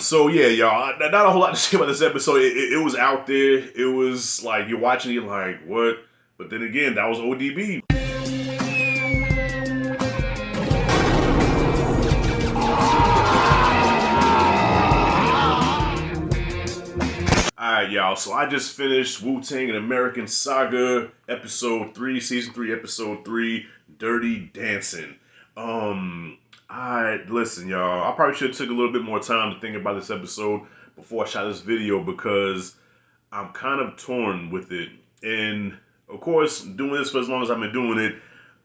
So yeah, y'all, not a whole lot to say about this episode. It was out there. It was like you're watching, you're like, what? But then again, that was ODB. Alright, y'all, so I just finished Wu-Tang and American Saga, episode 3, season 3, episode 3, Dirty Dancing. Listen, y'all, I probably should have took a little bit more time to think about this episode before I shot this video because I'm kind of torn with it. And, of course, doing this for as long as I've been doing it,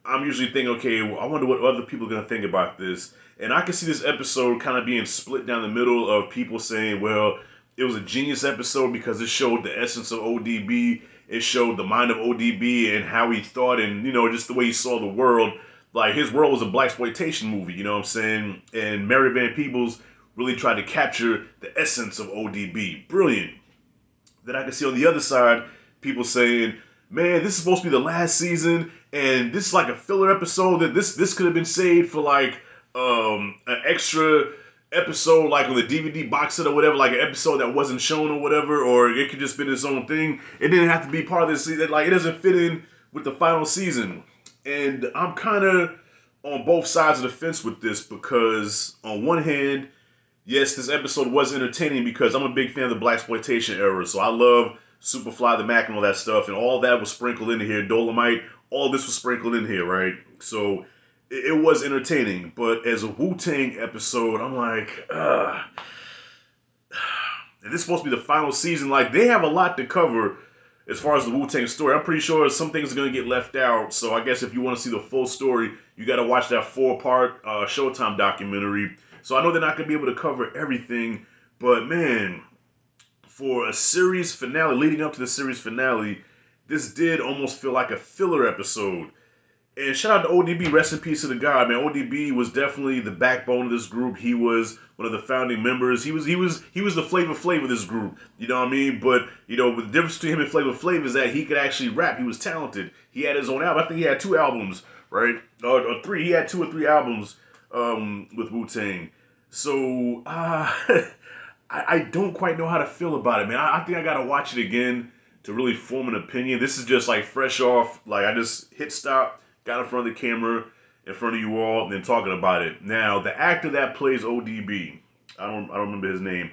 I'm usually thinking, okay, well, I wonder what other people are going to think about this. And I can see this episode kind of being split down the middle of people saying, well, it was a genius episode because it showed the essence of ODB. It showed the mind of ODB and how he thought and, just the way he saw the world. Like, his world was a blaxploitation movie, you know what I'm saying? And Mary Van Peebles really tried to capture the essence of ODB. Brilliant. Then I can see on the other side, people saying, man, this is supposed to be the last season, and this is like a filler episode that this could have been saved for like an extra episode, like on the DVD box set or whatever, like an episode that wasn't shown or whatever, or it could just be its own thing. It didn't have to be part of this season. Like, it doesn't fit in with the final season. And I'm kind of on both sides of the fence with this because on one hand, yes, this episode was entertaining because I'm a big fan of the blaxploitation era. So I love Superfly the Mac and all that stuff, and all that was sprinkled in here. Dolomite, all this was sprinkled in here, right? So it was entertaining. But as a Wu-Tang episode, I'm like, and this is supposed to be the final season. Like, they have a lot to cover as far as the Wu-Tang story. I'm pretty sure some things are going to get left out. So I guess if you want to see the full story, you got to watch that 4-part Showtime documentary. So I know they're not going to be able to cover everything. But man, for a series finale, leading up to the series finale, this did almost feel like a filler episode. And shout out to ODB, rest in peace to the guy, man. ODB was definitely the backbone of this group. He was one of the founding members. He was the Flavor Flav of this group. You know what I mean? But the difference between him and Flavor Flav is that he could actually rap. He was talented. He had his own album. I think he had 2 albums, right? Or 3. He had 2 or 3 albums with Wu-Tang. So I don't quite know how to feel about it, man. I think I gotta watch it again to really form an opinion. This is just like fresh off. Like, I just hit stop, got in front of the camera, in front of you all, and then talking about it. Now, the actor that plays ODB, I don't remember his name.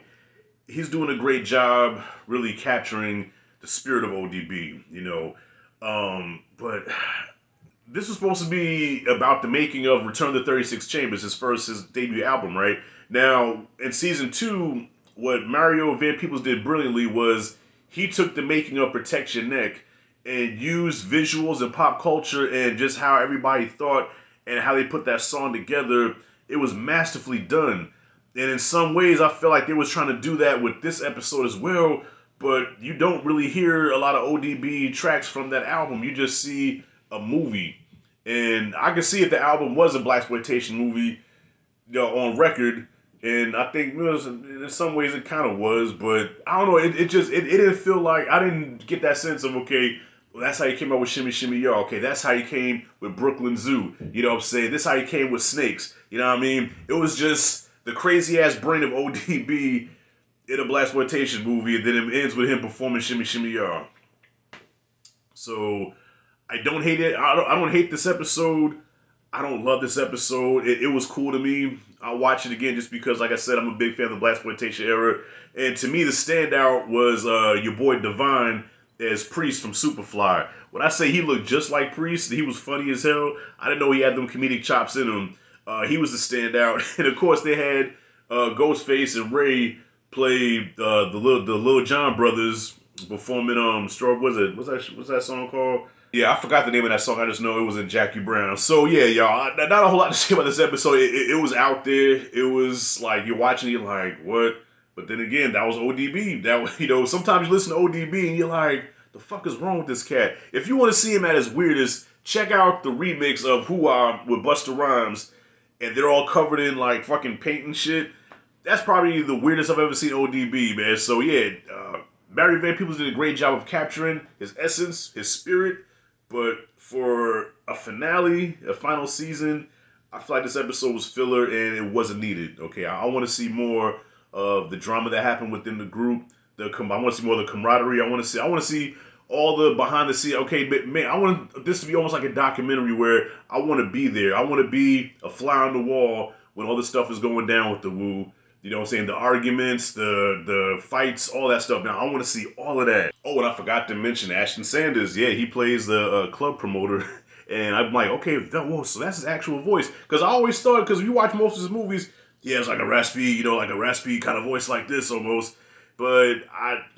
He's doing a great job really capturing the spirit of ODB, But this was supposed to be about the making of Return of the 36 Chambers, his debut album, right? Now, in season 2, what Mario Van Peebles did brilliantly was he took the making of Protect Your Neck and used visuals and pop culture and just how everybody thought and how they put that song together. It was masterfully done. And in some ways, I feel like they was trying to do that with this episode as well, but you don't really hear a lot of ODB tracks from that album. You just see a movie. And I can see if the album was a blaxploitation movie, on record, and I think in some ways it kind of was, but I don't know. It didn't feel like, I didn't get that sense of, okay, well, that's how you came out with Shimmy Shimmy Y'all. Okay, that's how you came with Brooklyn Zoo. You know what I'm saying? This is how you came with Snakes. You know what I mean? It was just the crazy ass brain of ODB in a blaxploitation movie, and then it ends with him performing Shimmy Shimmy Y'all. So I don't hate it. I don't hate this episode. I don't love this episode. It was cool to me. I'll watch it again just because, like I said, I'm a big fan of the blaxploitation era. And to me, the standout was your boy Divine as Priest from Superfly. When I say he looked just like Priest, he was funny as hell. I didn't know he had them comedic chops in him. He was the standout. And of course, they had Ghostface and Ray play the Lil Jon brothers performing what's that song called? Yeah, I forgot the name of that song. I just know it was in Jackie Brown. So yeah, y'all, not a whole lot to say about this episode. It was out there. It was like you're watching, you're like, what? But then again, that was ODB. That sometimes you listen to ODB and you're like, the fuck is wrong with this cat? If you want to see him at his weirdest, check out the remix of Who with Busta Rhymes, and they're all covered in like fucking paint and shit. That's probably the weirdest I've ever seen ODB, man. So yeah, Barry Van Peebles did a great job of capturing his essence, his spirit. But for a finale, a final season, I feel like this episode was filler and it wasn't needed. Okay, I want to see more of the drama that happened within the group. I want to see more of the camaraderie. I want to see all the behind the scenes. Okay, but man, I want this to be almost like a documentary where I want to be there. I want to be a fly on the wall when all this stuff is going down with the Wu. You know what I'm saying? The arguments, the fights, all that stuff. Now, I want to see all of that. Oh, and I forgot to mention Ashton Sanders. Yeah, he plays the club promoter. And I'm like, okay, so that's his actual voice. Because I always thought, because if you watch most of his movies, yeah, it's like a raspy, like a raspy kind of voice like this almost. But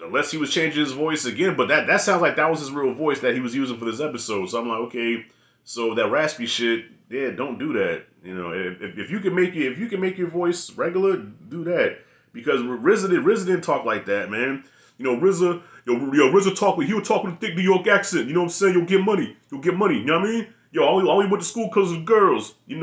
unless he was changing his voice again, but that sounds like that was his real voice that he was using for this episode. So I'm like, okay, so that raspy shit, yeah, don't do that. If you can make your voice regular, do that. Because RZA didn't talk like that, man. RZA talk he would talk with a thick New York accent. You know what I'm saying? You'll get money. You know what I mean? All he went to school because of girls. He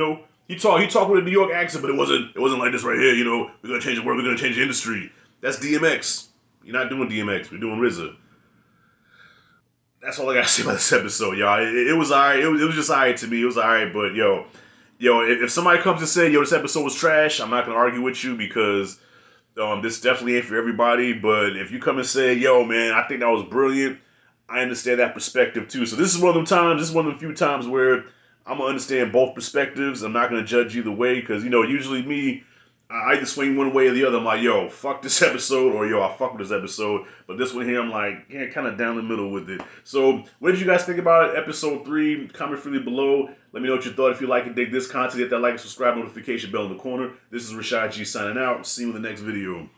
talked with a New York accent, but it wasn't like this right here. We're gonna change the world. We're gonna change the industry. That's DMX. You're not doing DMX. We're doing RZA. That's all I gotta say about this episode, y'all. It was alright. It was just alright to me. It was alright, but if somebody comes and say, this episode was trash, I'm not gonna argue with you because this definitely ain't for everybody. But if you come and say, man, I think that was brilliant, I understand that perspective too. So this is one of them times. This is one of the few times where I'm gonna understand both perspectives. I'm not gonna judge either way because usually me, I either swing one way or the other. I'm like, fuck this episode, or I fuck with this episode. But this one here, I'm like, yeah, kind of down the middle with it. So, what did you guys think about it? Episode 3? Comment freely below. Let me know what you thought. If you like and dig this content, hit that like and subscribe notification bell in the corner. This is Rashad G signing out. See you in the next video.